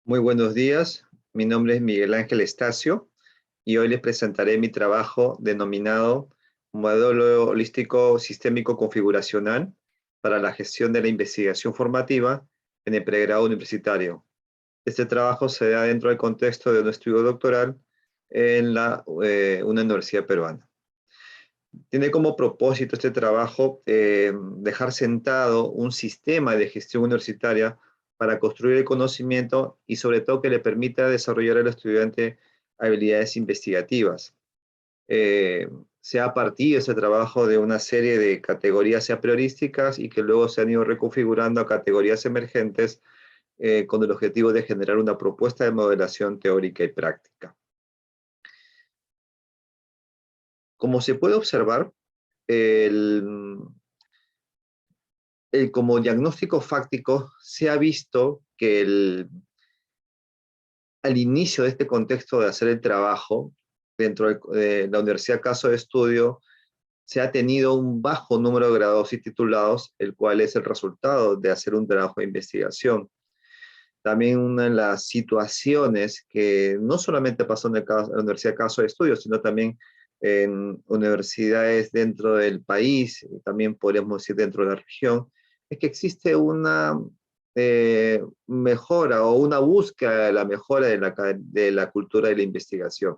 Muy buenos días, mi nombre es Miguel Ángel Estacio y hoy les presentaré mi trabajo denominado Modelo Holístico Sistémico Configuracional para la gestión de la investigación formativa en el pregrado universitario. Este trabajo se da dentro del contexto de un estudio doctoral en una universidad peruana. Tiene como propósito este trabajo dejar sentado un sistema de gestión universitaria para construir el conocimiento y sobre todo que le permita desarrollar al estudiante habilidades investigativas. Se ha partido ese trabajo de una serie de categorías a priorísticas y que luego se han ido reconfigurando a categorías emergentes con el objetivo de generar una propuesta de modelación teórica y práctica. Como se puede observar, el, como diagnóstico fáctico se ha visto que al inicio de este contexto de hacer el trabajo dentro de la Universidad Caso de Estudio, se ha tenido un bajo número de graduados y titulados, el cual es el resultado de hacer un trabajo de investigación. También una de las situaciones que no solamente pasó en la Universidad Caso de Estudio, sino también en universidades dentro del país, también podríamos decir dentro de la región, es que existe una mejora o una búsqueda de la mejora de la cultura de la investigación.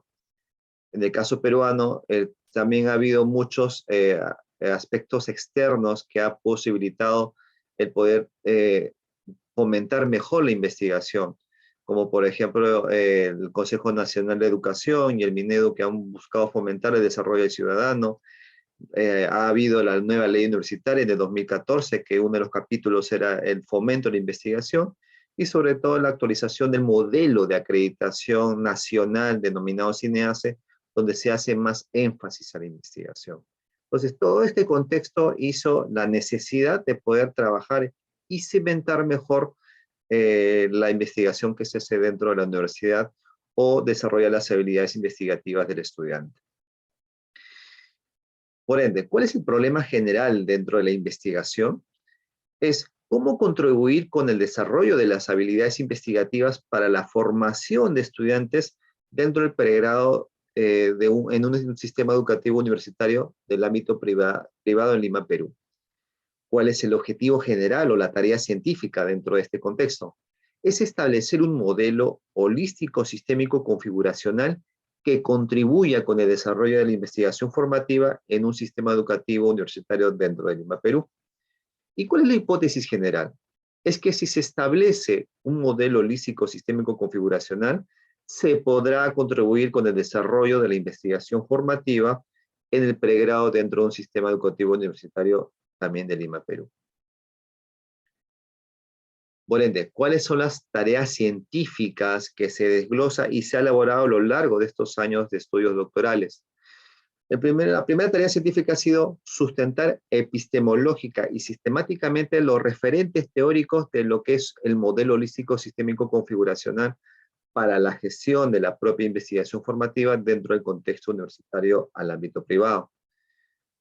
En el caso peruano, también ha habido muchos aspectos externos que ha posibilitado el poder fomentar mejor la investigación, como por ejemplo el Consejo Nacional de Educación y el Minedu, que han buscado fomentar el desarrollo del ciudadano. Ha habido la nueva ley universitaria de 2014, que uno de los capítulos era el fomento de la investigación, y sobre todo la actualización del modelo de acreditación nacional denominado CINEACE, donde se hace más énfasis a la investigación. Entonces, todo este contexto hizo la necesidad de poder trabajar y cimentar mejor la investigación que se hace dentro de la universidad o desarrollar las habilidades investigativas del estudiante. Por ende, ¿cuál es el problema general dentro de la investigación? Es cómo contribuir con el desarrollo de las habilidades investigativas para la formación de estudiantes dentro del pregrado en un sistema educativo universitario del ámbito privado en Lima, Perú. ¿Cuál es el objetivo general o la tarea científica dentro de este contexto? Es establecer un modelo holístico sistémico configuracional que contribuya con el desarrollo de la investigación formativa en un sistema educativo universitario dentro de Lima, Perú. ¿Y cuál es la hipótesis general? Es que si se establece un modelo holístico sistémico configuracional, se podrá contribuir con el desarrollo de la investigación formativa en el pregrado dentro de un sistema educativo universitario también de Lima, Perú. Por ende, ¿cuáles son las tareas científicas que se desglosa y se ha elaborado a lo largo de estos años de estudios doctorales? La primera tarea científica ha sido sustentar epistemológica y sistemáticamente los referentes teóricos de lo que es el modelo holístico sistémico configuracional para la gestión de la propia investigación formativa dentro del contexto universitario al ámbito privado.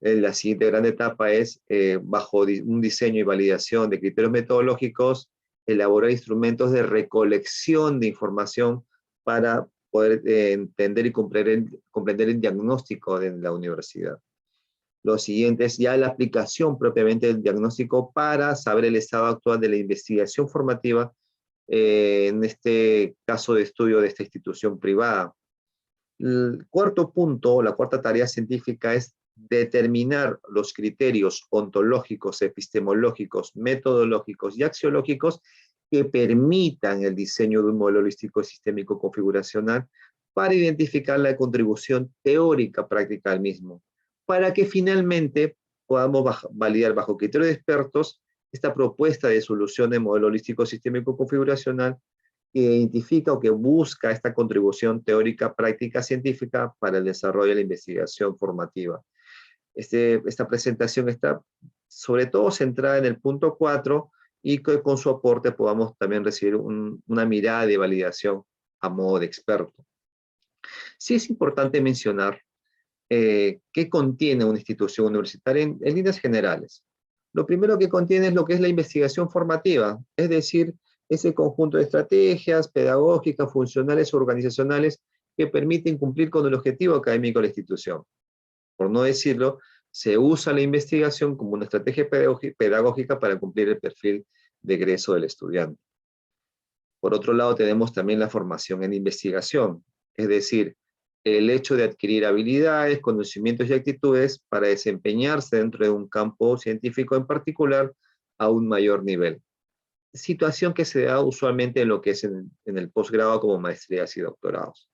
La siguiente gran etapa es, bajo un diseño y validación de criterios metodológicos, elaborar instrumentos de recolección de información para poder entender y comprender el diagnóstico de la universidad. Lo siguiente es ya la aplicación propiamente del diagnóstico para saber el estado actual de la investigación formativa en este caso de estudio de esta institución privada. El cuarto punto, la cuarta tarea científica es determinar los criterios ontológicos, epistemológicos, metodológicos y axiológicos que permitan el diseño de un modelo holístico sistémico configuracional para identificar la contribución teórica práctica al mismo, para que finalmente podamos validar bajo criterios de expertos esta propuesta de solución de modelo holístico sistémico configuracional que identifica o que busca esta contribución teórica, práctica, científica para el desarrollo de la investigación formativa. Esta presentación está sobre todo centrada en el punto 4 y que con su aporte podamos también recibir una mirada de validación a modo de experto. Sí es importante mencionar qué contiene una institución universitaria en líneas generales. Lo primero que contiene es lo que es la investigación formativa, es decir, Ese conjunto de estrategias pedagógicas, funcionales o organizacionales que permiten cumplir con el objetivo académico de la institución. Por no decirlo, se usa la investigación como una estrategia pedagógica para cumplir el perfil de egreso del estudiante. Por otro lado, tenemos también la formación en investigación, es decir, el hecho de adquirir habilidades, conocimientos y actitudes para desempeñarse dentro de un campo científico en particular a un mayor nivel. Situación que se da usualmente en lo que es en el posgrado como maestrías y doctorados.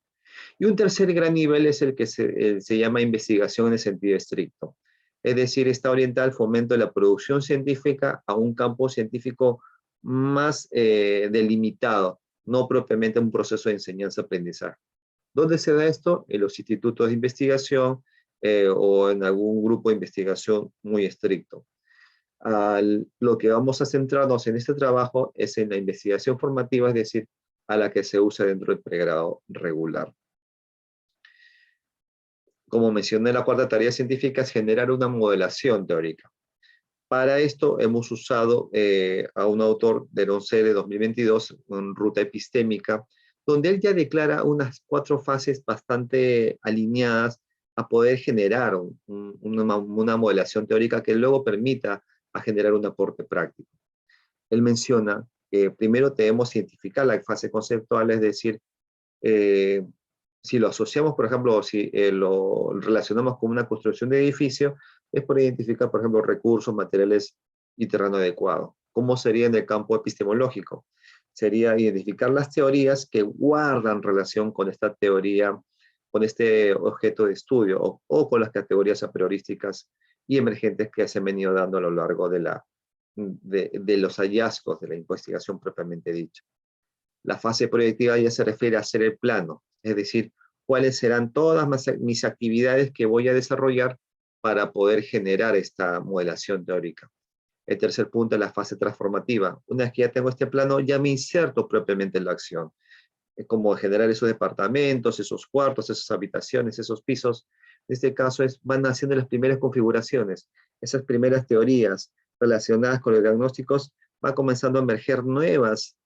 Y un tercer gran nivel es el que se llama investigación en el sentido estricto. Es decir, está orientada al fomento de la producción científica a un campo científico más delimitado, no propiamente un proceso de enseñanza-aprendizaje. ¿Dónde se da esto? En los institutos de investigación o en algún grupo de investigación muy estricto. Lo que vamos a centrarnos en este trabajo es en la investigación formativa, es decir, a la que se usa dentro del pregrado regular. Como mencioné, la cuarta tarea científica es generar una modelación teórica. Para esto hemos usado a un autor de ONCE de 2022, en Ruta Epistémica, donde él ya declara unas 4 fases bastante alineadas a poder generar una modelación teórica que luego permita a generar un aporte práctico. Él menciona que primero debemos identificar la fase conceptual, es decir, eh, si lo asociamos, por ejemplo, si lo relacionamos con una construcción de edificio, es por identificar, por ejemplo, recursos, materiales y terreno adecuado. ¿Cómo sería en el campo epistemológico? Sería identificar las teorías que guardan relación con esta teoría, con este objeto de estudio, o con las categorías a priorísticas y emergentes que se han venido dando a lo largo de los hallazgos de la investigación propiamente dicha. La fase proyectiva ya se refiere a hacer el plano, es decir, cuáles serán todas mis actividades que voy a desarrollar para poder generar esta modelación teórica. El tercer punto es la fase transformativa. Una vez que ya tengo este plano, ya me inserto propiamente en la acción. Es como generar esos departamentos, esos cuartos, esas habitaciones, esos pisos. En este caso van haciendo las primeras configuraciones. Esas primeras teorías relacionadas con los diagnósticos van comenzando a emerger nuevos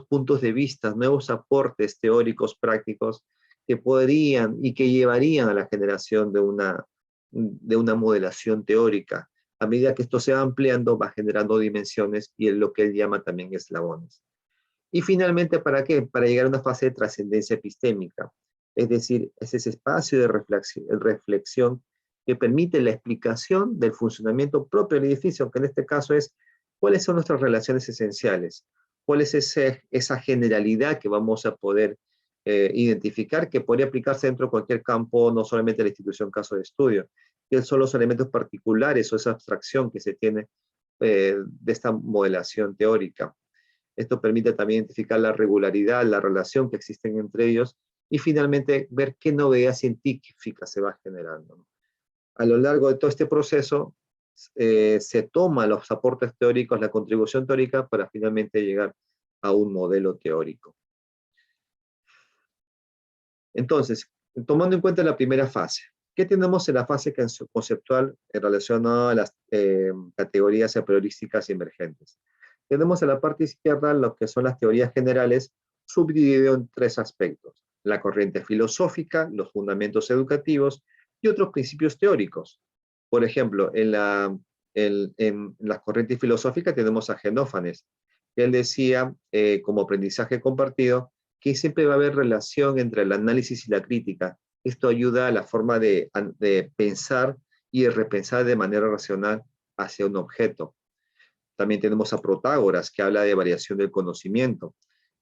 puntos de vista, nuevos aportes teóricos, prácticos, que podrían y que llevarían a la generación de una modelación teórica. A medida que esto se va ampliando, va generando dimensiones y es lo que él llama también eslabones. Y finalmente, ¿para qué? Para llegar a una fase de trascendencia epistémica. Es decir, es ese espacio de reflexión que permite la explicación del funcionamiento propio del edificio, que en este caso es cuáles son nuestras relaciones esenciales, cuál es esa generalidad que vamos a poder identificar, que podría aplicarse dentro de cualquier campo, no solamente la institución caso de estudio, que son los elementos particulares o esa abstracción que se tiene de esta modelación teórica. Esto permite también identificar la regularidad, la relación que existen entre ellos y finalmente ver qué novedad científica se va generando. A lo largo de todo este proceso se toman los aportes teóricos, la contribución teórica para finalmente llegar a un modelo teórico. Entonces, tomando en cuenta la primera fase, ¿qué tenemos en la fase conceptual en relación a las categorías a priorísticas y emergentes? Tenemos en la parte izquierda lo que son las teorías generales, subdividido en 3 aspectos: la corriente filosófica, los fundamentos educativos y otros principios teóricos. Por ejemplo, en la corriente filosófica tenemos a Genófanes, que él decía, como aprendizaje compartido, que siempre va a haber relación entre el análisis y la crítica. Esto ayuda a la forma de pensar y de repensar de manera racional hacia un objeto. También tenemos a Protágoras, que habla de variación del conocimiento.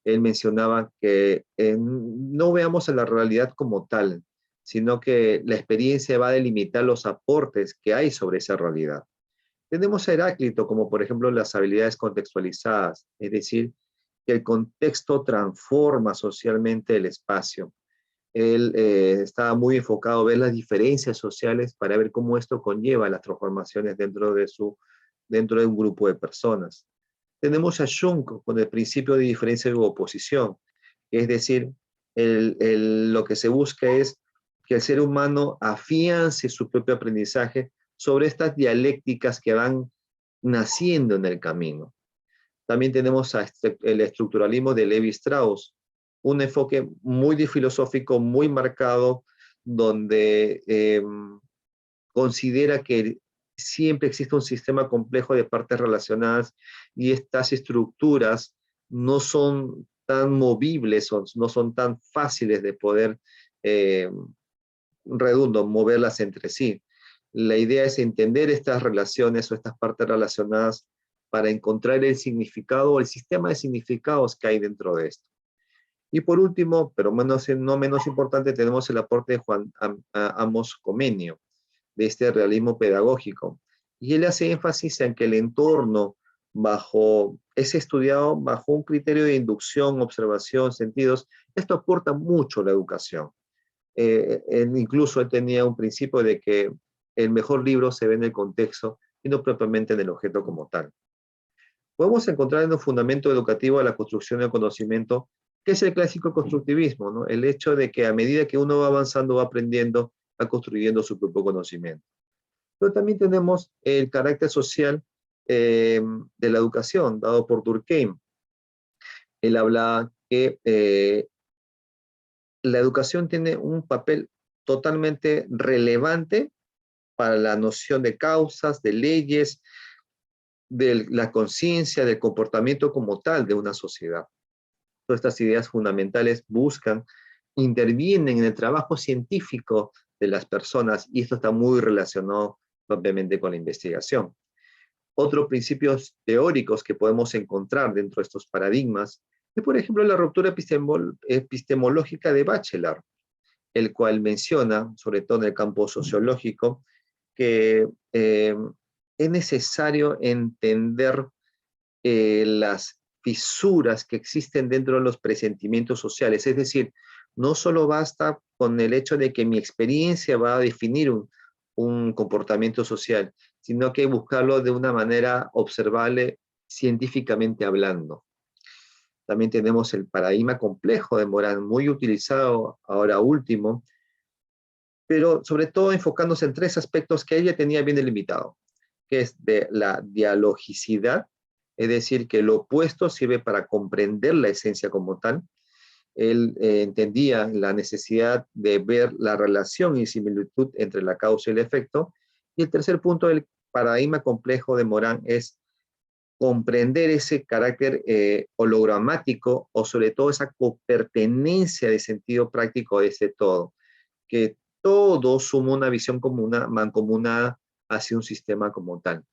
Él mencionaba que no veamos a la realidad como tal, sino que la experiencia va a delimitar los aportes que hay sobre esa realidad. Tenemos a Heráclito como, por ejemplo, las habilidades contextualizadas, es decir, que el contexto transforma socialmente el espacio. Él estaba muy enfocado a ver las diferencias sociales para ver cómo esto conlleva las transformaciones dentro de un grupo de personas. Tenemos a Jung con el principio de diferencia y oposición, es decir, lo que se busca es que el ser humano afiance su propio aprendizaje sobre estas dialécticas que van naciendo en el camino. También tenemos el estructuralismo de Levi Strauss, un enfoque muy filosófico, muy marcado, donde considera que siempre existe un sistema complejo de partes relacionadas y estas estructuras no son tan movibles, no son tan fáciles de poder, moverlas entre sí. La idea es entender estas relaciones o estas partes relacionadas para encontrar el significado o el sistema de significados que hay dentro de esto. Y por último, pero no menos importante, tenemos el aporte de Juan Amos Comenio, de este realismo pedagógico. Y él hace énfasis en que el entorno es estudiado bajo un criterio de inducción, observación, sentidos. Esto aporta mucho a la educación. Incluso él tenía un principio de que el mejor libro se ve en el contexto y no propiamente en el objeto como tal. Podemos encontrar en un fundamento educativo a la construcción del conocimiento, que es el clásico constructivismo, ¿no? El hecho de que a medida que uno va avanzando, va aprendiendo, va construyendo su propio conocimiento. Pero también tenemos el carácter social de la educación, dado por Durkheim. Él habla que la educación tiene un papel totalmente relevante para la noción de causas, de leyes, de la conciencia, del comportamiento como tal de una sociedad. Todas estas ideas fundamentales intervienen en el trabajo científico de las personas y esto está muy relacionado propiamente con la investigación. Otros principios teóricos que podemos encontrar dentro de estos paradigmas es, por ejemplo, la ruptura epistemológica de Bachelard, el cual menciona, sobre todo en el campo sociológico, que es necesario entender las fisuras que existen dentro de los presentimientos sociales. Es decir, no solo basta con el hecho de que mi experiencia va a definir un comportamiento social, sino que hay que buscarlo de una manera observable científicamente hablando. También tenemos el paradigma complejo de Morin, muy utilizado ahora último, pero sobre todo enfocándose en tres aspectos que ella tenía bien delimitado, que es de la dialogicidad, es decir, que lo opuesto sirve para comprender la esencia como tal. Él entendía la necesidad de ver la relación y similitud entre la causa y el efecto. Y el tercer punto del paradigma complejo de Morin es comprender ese carácter hologramático o sobre todo esa copertenencia de sentido práctico de ese todo, que todo suma una visión mancomunada hacia un sistema como tal.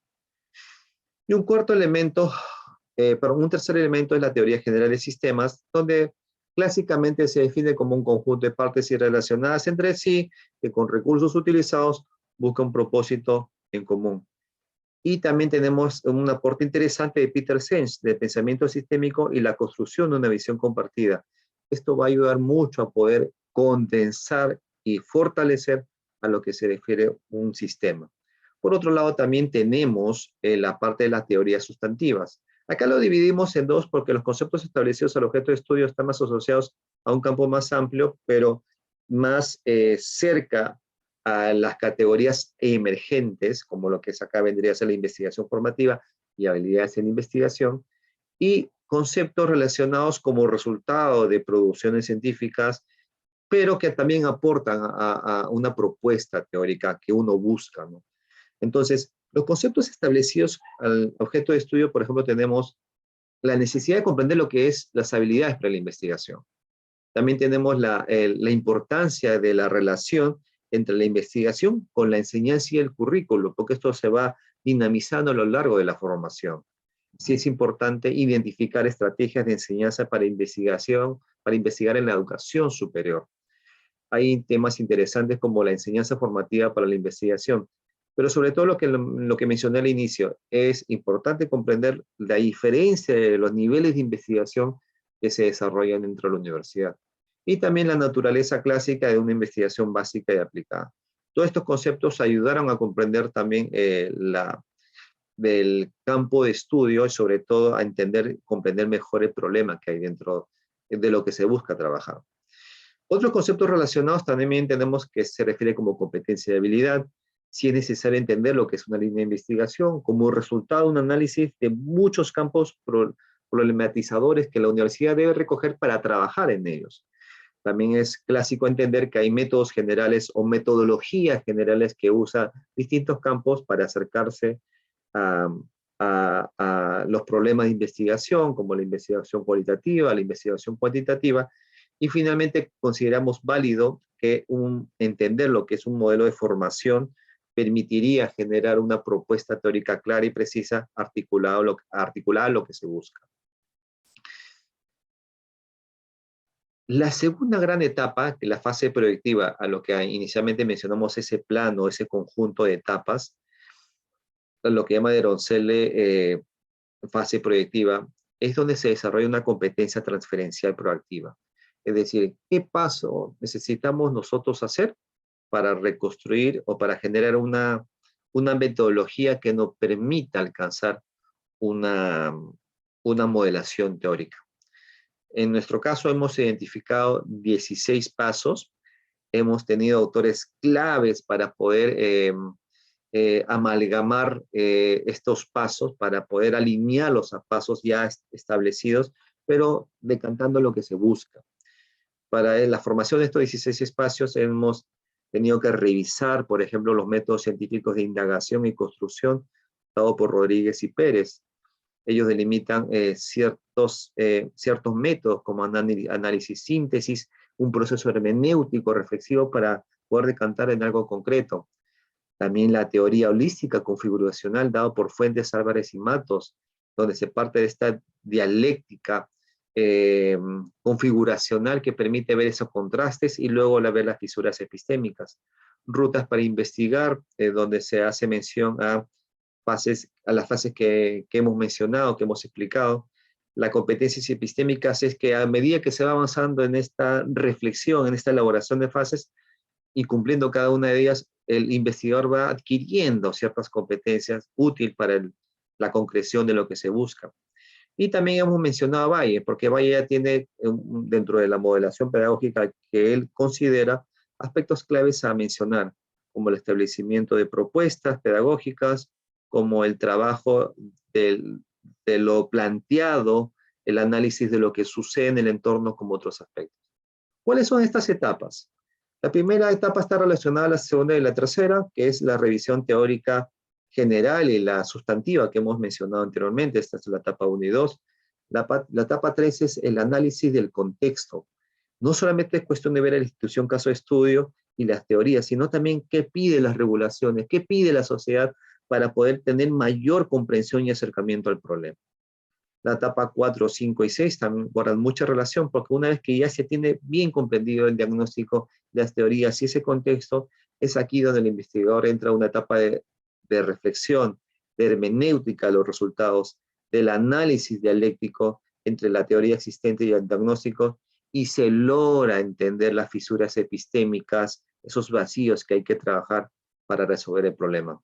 Y un tercer elemento es la teoría general de sistemas, donde clásicamente se define como un conjunto de partes irrelacionadas entre sí, que con recursos utilizados busca un propósito en común. Y también tenemos un aporte interesante de Peter Senge, de pensamiento sistémico y la construcción de una visión compartida. Esto va a ayudar mucho a poder condensar y fortalecer a lo que se refiere un sistema. Por otro lado, también tenemos la parte de las teorías sustantivas. Acá lo dividimos en dos porque los conceptos establecidos al objeto de estudio están más asociados a un campo más amplio, pero más cerca a las categorías emergentes, como lo que es acá vendría a ser la investigación formativa y habilidades en investigación, y conceptos relacionados como resultado de producciones científicas, pero que también aportan a una propuesta teórica que uno busca, ¿no? Entonces, los conceptos establecidos al objeto de estudio, por ejemplo, tenemos la necesidad de comprender lo que es las habilidades para la investigación. También tenemos la importancia de la relación entre la investigación con la enseñanza y el currículo, porque esto se va dinamizando a lo largo de la formación. Sí es importante identificar estrategias de enseñanza para investigar en la educación superior. Hay temas interesantes como la enseñanza formativa para la investigación, pero sobre todo lo que mencioné al inicio, es importante comprender la diferencia de los niveles de investigación que se desarrollan dentro de la universidad y también la naturaleza clásica de una investigación básica y aplicada. Todos estos conceptos ayudaron a comprender también del campo de estudio y sobre todo a comprender mejor el problema que hay dentro de lo que se busca trabajar. Otros conceptos relacionados también tenemos que se refiere como competencia y habilidad. si es necesario entender lo que es una línea de investigación, como resultado de un análisis de muchos campos problematizadores que la universidad debe recoger para trabajar en ellos. También es clásico entender que hay métodos generales o metodologías generales que usan distintos campos para acercarse a, a los problemas de investigación, como la investigación cualitativa, la investigación cuantitativa, y finalmente consideramos válido que entender lo que es un modelo de formación permitiría generar una propuesta teórica clara y precisa articulada a lo que se busca. La segunda gran etapa, que es la fase proyectiva, a lo que inicialmente mencionamos ese plano, ese conjunto de etapas, lo que llama de Ronzelle fase proyectiva, es donde se desarrolla una competencia transferencial proactiva. Es decir, ¿qué paso necesitamos nosotros hacer para reconstruir o para generar una metodología que nos permita alcanzar una, una modelación teórica? En nuestro caso hemos identificado 16 pasos, hemos tenido autores claves para poder amalgamar estos pasos, para poder alinearlos a pasos ya establecidos, pero decantando lo que se busca. Para la formación de estos 16 espacios hemos tenido que revisar, por ejemplo, los métodos científicos de indagación y construcción dado por Rodríguez y Pérez. Ellos delimitan ciertos métodos como análisis síntesis, un proceso hermenéutico reflexivo para poder decantar en algo concreto. También la teoría holística configuracional dado por Fuentes, Álvarez y Matos, donde se parte de esta dialéctica configuracional que permite ver esos contrastes y luego ver las fisuras epistémicas. Rutas para investigar, donde se hace mención a las fases que hemos mencionado, que hemos explicado. La competencias epistémicas es que a medida que se va avanzando en esta reflexión, en esta elaboración de fases, y cumpliendo cada una de ellas, el investigador va adquiriendo ciertas competencias útiles para la concreción de lo que se busca. Y también hemos mencionado a Valle, porque Valle ya tiene dentro de la modelación pedagógica que él considera aspectos claves a mencionar, como el establecimiento de propuestas pedagógicas, como el trabajo de lo planteado, el análisis de lo que sucede en el entorno, como otros aspectos. ¿Cuáles son estas etapas? La primera etapa está relacionada a la segunda y la tercera, que es la revisión teórica general y la sustantiva que hemos mencionado anteriormente. Esta es la etapa 1 y 2. La etapa 3 es el análisis del contexto. No solamente es cuestión de ver a la institución caso de estudio y las teorías, sino también qué pide las regulaciones, qué pide la sociedad para poder tener mayor comprensión y acercamiento al problema. La etapa 4, 5 y 6 también guardan mucha relación, porque una vez que ya se tiene bien comprendido el diagnóstico, las teorías y ese contexto, es aquí donde el investigador entra a una etapa de reflexión, de hermenéutica de los resultados, del análisis dialéctico entre la teoría existente y el diagnóstico, y se logra entender las fisuras epistémicas, esos vacíos que hay que trabajar para resolver el problema.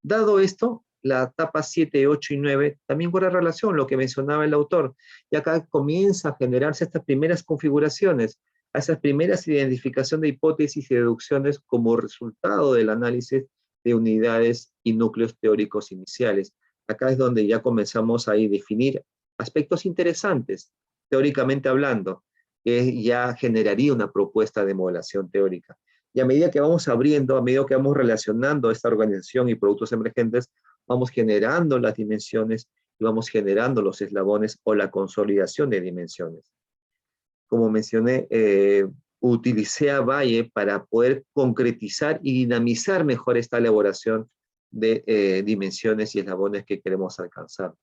Dado esto, la etapa 7, 8 y 9 también guarda relación, lo que mencionaba el autor, y acá comienza a generarse estas primeras configuraciones, a esas primeras identificación de hipótesis y deducciones como resultado del análisis de unidades y núcleos teóricos iniciales. Acá es donde ya comenzamos a definir aspectos interesantes, teóricamente hablando, que ya generaría una propuesta de modelación teórica. Y a medida que vamos abriendo, a medida que vamos relacionando esta organización y productos emergentes, vamos generando las dimensiones y vamos generando los eslabones o la consolidación de dimensiones. Como mencioné, utilicé a Valle para poder concretizar y dinamizar mejor esta elaboración de dimensiones y eslabones que queremos alcanzar.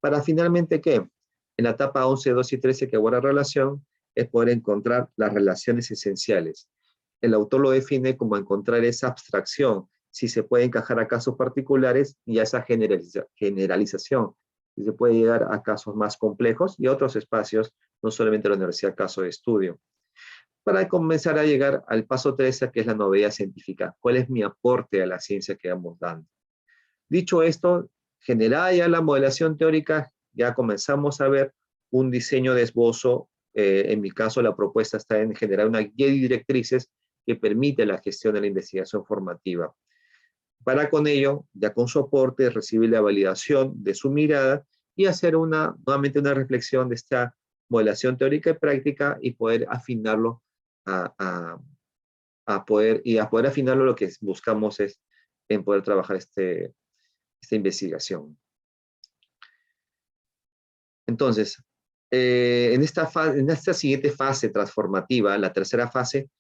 Para finalmente, ¿qué? En la etapa 11, 12 y 13 que guarda relación, es poder encontrar las relaciones esenciales. El autor lo define como encontrar esa abstracción, si se puede encajar a casos particulares y a esa generalización, si se puede llegar a casos más complejos y otros espacios, no solamente la universidad, caso de estudio. Para comenzar a llegar al paso 13, que es la novedad científica. ¿Cuál es mi aporte a la ciencia que vamos dando? Dicho esto, generada ya la modelación teórica, ya comenzamos a ver un diseño de esbozo. En mi caso, la propuesta está en generar una guía de directrices que permite la gestión de la investigación formativa. para con ello, ya con su aporte, recibir la validación de su mirada y hacer nuevamente una reflexión de esta modelación teórica y práctica y poder afinarlo a poder afinarlo. Lo que buscamos es en poder trabajar esta investigación. Entonces, en esta siguiente fase transformativa, la tercera fase,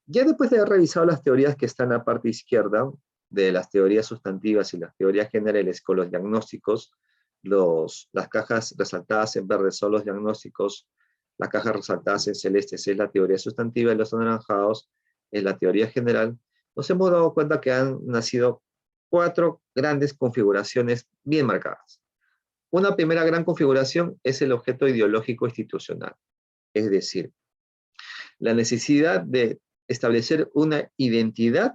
ya después de haber revisado las teorías que están en la parte izquierda, de las teorías sustantivas y las teorías generales con los diagnósticos, las cajas resaltadas en verde son los diagnósticos, las cajas resaltadas en celeste es la teoría sustantiva y los anaranjados es la teoría general, nos hemos dado cuenta que han nacido 4 grandes configuraciones bien marcadas. Una primera gran configuración es el objeto ideológico institucional, es decir, la necesidad de establecer una identidad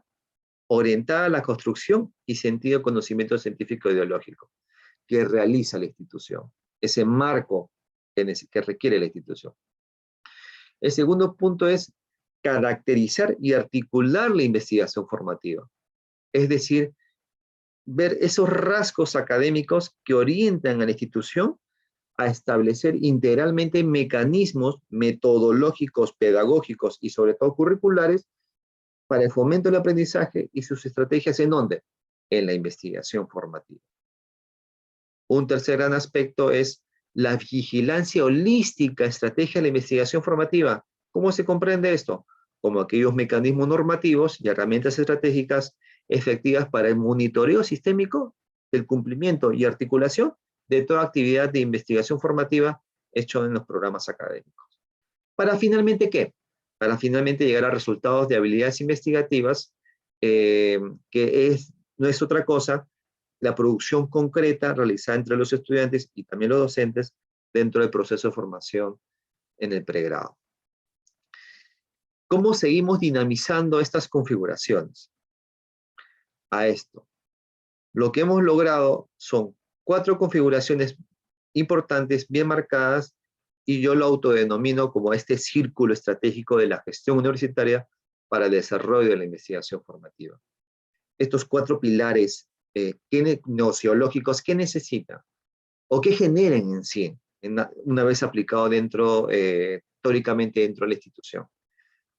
orientada a la construcción y sentido conocimiento científico ideológico que realiza la institución, ese marco que requiere la institución. El segundo punto es caracterizar y articular la investigación formativa, es decir, ver esos rasgos académicos que orientan a la institución a establecer integralmente mecanismos metodológicos, pedagógicos y sobre todo curriculares para el fomento del aprendizaje y sus estrategias ¿en dónde? En la investigación formativa. Un tercer gran aspecto es la vigilancia holística, estrategia de la investigación formativa. ¿Cómo se comprende esto? Como aquellos mecanismos normativos y herramientas estratégicas efectivas para el monitoreo sistémico del cumplimiento y articulación de toda actividad de investigación formativa hecho en los programas académicos. ¿Para finalmente qué? Para finalmente llegar a resultados de habilidades investigativas, no es otra cosa la producción concreta realizada entre los estudiantes y también los docentes dentro del proceso de formación en el pregrado. ¿Cómo seguimos dinamizando estas configuraciones? A esto. Lo que hemos logrado son 4 configuraciones importantes, bien marcadas, y yo lo autodenomino como este círculo estratégico de la gestión universitaria para el desarrollo de la investigación formativa. Estos 4 pilares nociológicos, ¿qué necesitan? ¿O qué generan en sí, una vez aplicado teóricamente dentro de la institución?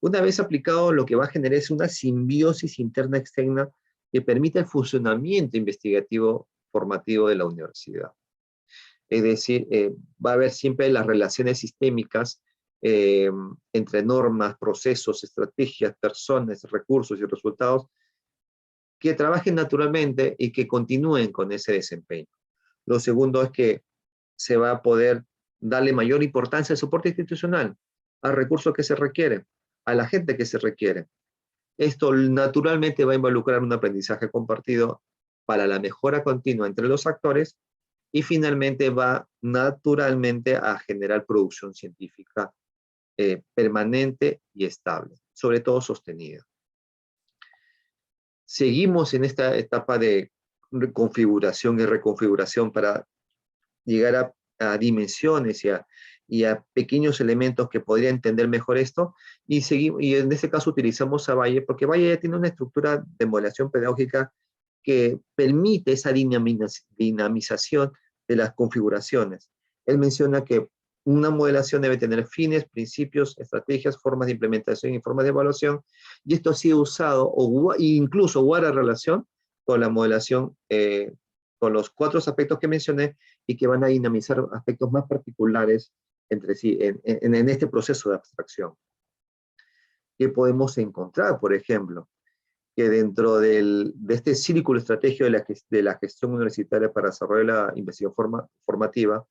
Una vez aplicado, lo que va a generar es una simbiosis interna-externa que permite el funcionamiento investigativo formativo de la universidad. Es decir, va a haber siempre las relaciones sistémicas entre normas, procesos, estrategias, personas, recursos y resultados que trabajen naturalmente y que continúen con ese desempeño. Lo segundo es que se va a poder darle mayor importancia al soporte institucional, al recurso que se requiere, a la gente que se requiere. Esto naturalmente va a involucrar un aprendizaje compartido para la mejora continua entre los actores y finalmente va naturalmente a generar producción científica permanente y estable, sobre todo sostenida. Seguimos en esta etapa de configuración y reconfiguración para llegar a dimensiones y a pequeños elementos que podrían entender mejor esto, y en este caso utilizamos a Valle, porque Valle ya tiene una estructura de modelación pedagógica que permite esa dinamización de las configuraciones. Él menciona que una modelación debe tener fines, principios, estrategias, formas de implementación y formas de evaluación, y esto ha sido usado, o incluso guarda relación con la modelación, con los 4 aspectos que mencioné, y que van a dinamizar aspectos más particulares entre sí en este proceso de abstracción. ¿Qué podemos encontrar, por ejemplo? Que dentro de este círculo estratégico de la gestión universitaria para desarrollar la investigación formativa,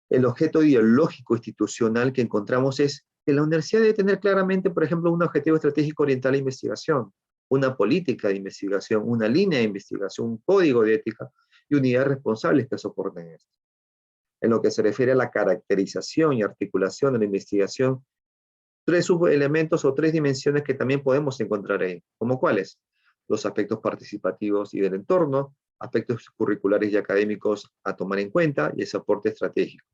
el objeto ideológico institucional que encontramos es que la universidad debe tener claramente, por ejemplo, un objetivo estratégico oriental a la investigación, una política de investigación, una línea de investigación, un código de ética y unidades responsables que soporten esto. En lo que se refiere a la caracterización y articulación de la investigación, 3 subelementos o 3 dimensiones que también podemos encontrar ahí, ¿como cuáles? Los aspectos participativos y del entorno, aspectos curriculares y académicos a tomar en cuenta y ese aporte estratégico.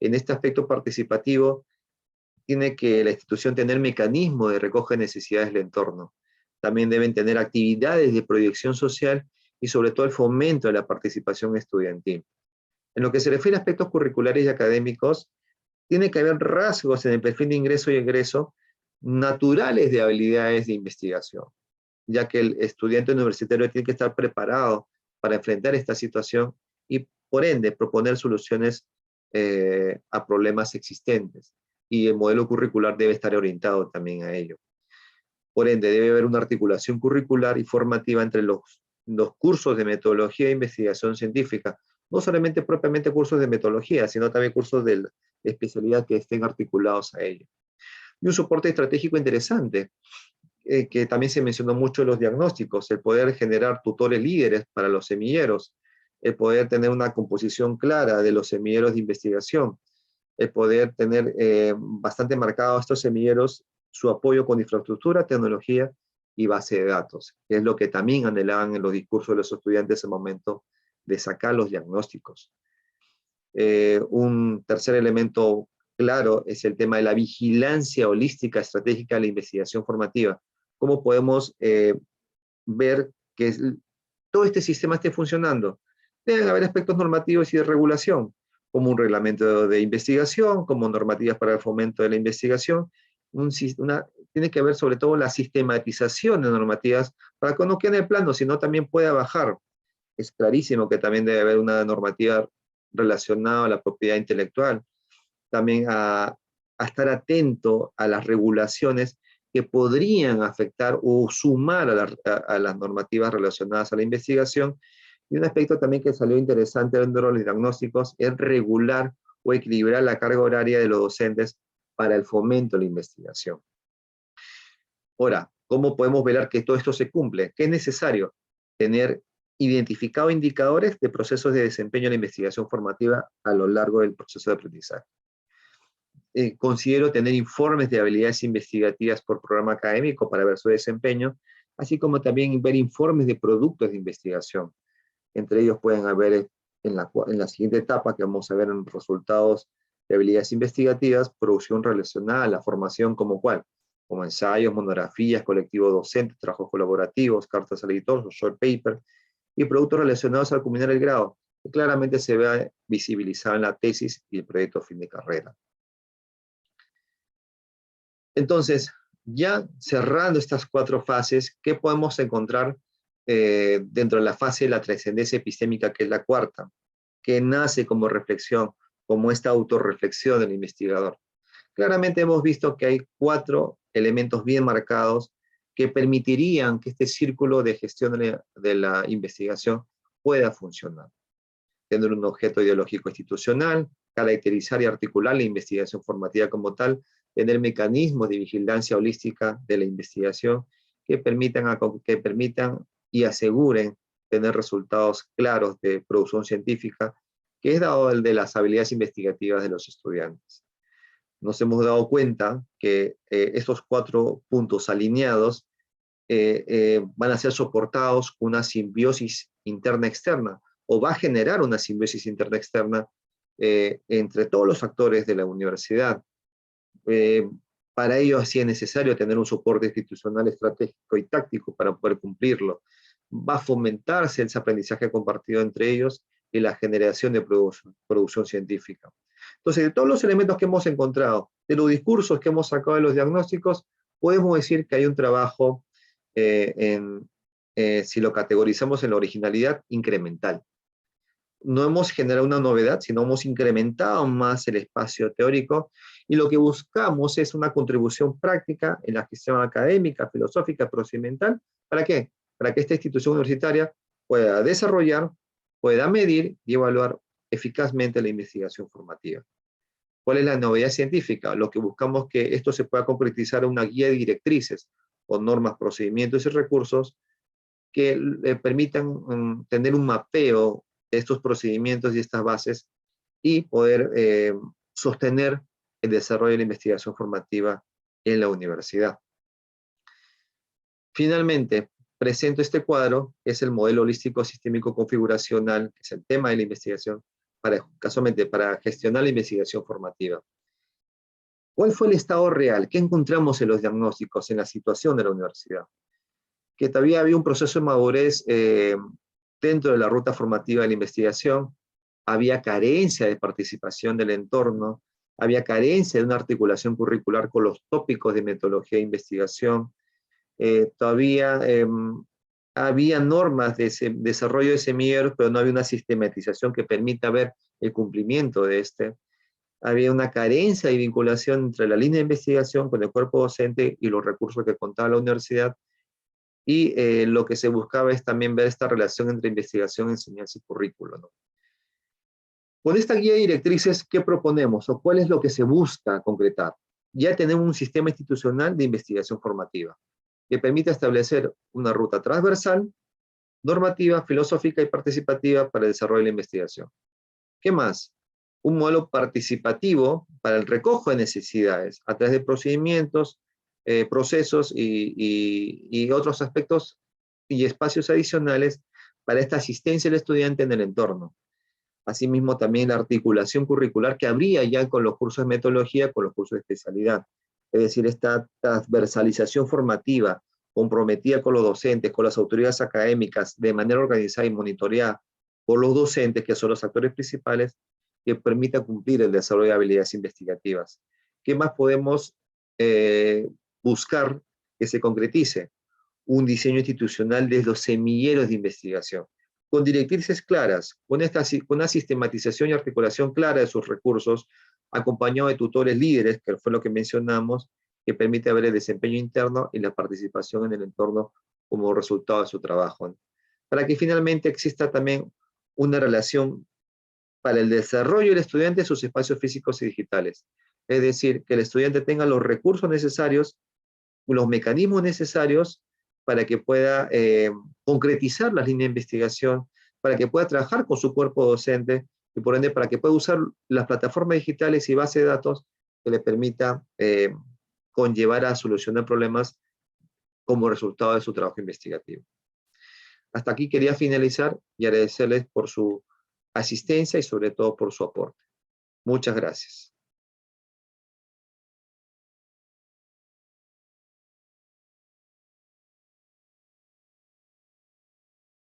En este aspecto participativo, tiene que la institución tener mecanismo de recoger necesidades del entorno, También deben tener actividades de proyección social y sobre todo el fomento de la participación estudiantil. En lo que se refiere a aspectos curriculares y académicos, tiene que haber rasgos en el perfil de ingreso y egreso naturales de habilidades de investigación, ya que el estudiante universitario tiene que estar preparado para enfrentar esta situación y, por ende, proponer soluciones a problemas existentes. Y el modelo curricular debe estar orientado también a ello. Por ende, debe haber una articulación curricular y formativa entre los cursos de metodología e investigación científica, no solamente propiamente cursos de metodología, sino también cursos de especialidad que estén articulados a ello. Y un soporte estratégico interesante, que también se mencionó mucho en los diagnósticos, el poder generar tutores líderes para los semilleros, el poder tener una composición clara de los semilleros de investigación, el poder tener bastante marcados estos semilleros su apoyo con infraestructura, tecnología y base de datos, que es lo que también anhelaban en los discursos de los estudiantes en el momento de sacar los diagnósticos. Un tercer elemento claro es el tema de la vigilancia holística estratégica de la investigación formativa. ¿Cómo podemos ver que todo este sistema esté funcionando? Deben haber aspectos normativos y de regulación, como un reglamento de investigación, como normativas para el fomento de la investigación. Tiene que haber sobre todo la sistematización de normativas para que no quede en el plano, sino también pueda bajar. Es clarísimo que también debe haber una normativa relacionada a la propiedad intelectual. También a estar atento a las regulaciones que podrían afectar o sumar a las normativas relacionadas a la investigación. Y un aspecto también que salió interesante dentro de los diagnósticos es regular o equilibrar la carga horaria de los docentes para el fomento de la investigación. Ahora, ¿cómo podemos velar que todo esto se cumple? ¿Qué es necesario? Tener identificado indicadores de procesos de desempeño en la investigación formativa a lo largo del proceso de aprendizaje. Considero tener informes de habilidades investigativas por programa académico para ver su desempeño, así como también ver informes de productos de investigación. Entre ellos pueden haber en la siguiente etapa, que vamos a ver en resultados de habilidades investigativas, producción relacionada a la formación como cuál, como ensayos, monografías, colectivos docentes, trabajos colaborativos, cartas al editor, short paper, y productos relacionados al culminar el grado, que claramente se ve visibilizado en la tesis y el proyecto fin de carrera. Entonces, ya cerrando estas 4 fases, ¿qué podemos encontrar dentro de la fase de la trascendencia epistémica, que es la cuarta, que nace como reflexión, como esta autorreflexión del investigador? Claramente hemos visto que hay 4 elementos bien marcados que permitirían que este círculo de gestión de la investigación pueda funcionar. Tener un objeto ideológico institucional, caracterizar y articular la investigación formativa como tal, tener mecanismos de vigilancia holística de la investigación que permitan y aseguren tener resultados claros de producción científica, que es dado el de las habilidades investigativas de los estudiantes. Nos hemos dado cuenta que estos 4 puntos alineados van a ser soportados con una simbiosis interna-externa, o va a generar una simbiosis interna-externa entre todos los actores de la universidad. Para ello sí es necesario tener un soporte institucional estratégico y táctico para poder cumplirlo. Va a fomentarse ese aprendizaje compartido entre ellos y la generación de producción científica. Entonces, de todos los elementos que hemos encontrado, de los discursos que hemos sacado de los diagnósticos, podemos decir que hay un trabajo, si lo categorizamos en la originalidad, incremental. No hemos generado una novedad, sino hemos incrementado más el espacio teórico, y lo que buscamos es una contribución práctica en la gestión académica, filosófica, procedimental. ¿Para qué? Para que esta institución universitaria pueda desarrollar, pueda medir y evaluar eficazmente la investigación formativa. ¿Cuál es la novedad científica? Lo que buscamos es que esto se pueda concretizar en una guía de directrices, con normas, procedimientos y recursos que le permitan tener un mapeo de estos procedimientos y estas bases y poder sostener el desarrollo de la investigación formativa en la universidad. Finalmente, presento este cuadro, que es el modelo holístico sistémico configuracional, que es el tema de la investigación, casualmente para gestionar la investigación formativa. ¿Cuál fue el estado real? ¿Qué encontramos en los diagnósticos, en la situación de la universidad? que todavía había un proceso de madurez dentro de la ruta formativa de la investigación, había carencia de participación del entorno, había carencia de una articulación curricular con los tópicos de metodología de investigación, todavía había normas de desarrollo de semilleros, pero no había una sistematización que permita ver el cumplimiento de este. Había una carencia de vinculación entre la línea de investigación con el cuerpo docente y los recursos que contaba la universidad, y lo que se buscaba es también ver esta relación entre investigación, enseñanza y currículo, ¿no? Con esta guía de directrices, ¿qué proponemos o cuál es lo que se busca concretar? Ya tenemos un sistema institucional de investigación formativa que permite establecer una ruta transversal, normativa, filosófica y participativa para el desarrollo de la investigación. ¿Qué más? Un modelo participativo para el recojo de necesidades a través de procedimientos, procesos y otros aspectos y espacios adicionales para esta asistencia del estudiante en el entorno. Asimismo, también la articulación curricular que habría ya con los cursos de metodología, con los cursos de especialidad. Es decir, esta transversalización formativa comprometida con los docentes, con las autoridades académicas, de manera organizada y monitoreada por los docentes, que son los actores principales, que permita cumplir el desarrollo de habilidades investigativas. ¿Qué más podemos buscar que se concretice? Un diseño institucional de los semilleros de investigación, con directrices claras, con una sistematización y articulación clara de sus recursos, acompañado de tutores líderes, que fue lo que mencionamos, que permite ver el desempeño interno y la participación en el entorno como resultado de su trabajo, ¿no? Para que finalmente exista también una relación para el desarrollo del estudiante en sus espacios físicos y digitales. Es decir, que el estudiante tenga los recursos necesarios, los mecanismos necesarios para que pueda concretizar las líneas de investigación, para que pueda trabajar con su cuerpo docente y por ende para que pueda usar las plataformas digitales y bases de datos que le permita conllevar a solucionar problemas como resultado de su trabajo investigativo. Hasta aquí quería finalizar y agradecerles por su asistencia y sobre todo por su aporte. Muchas gracias.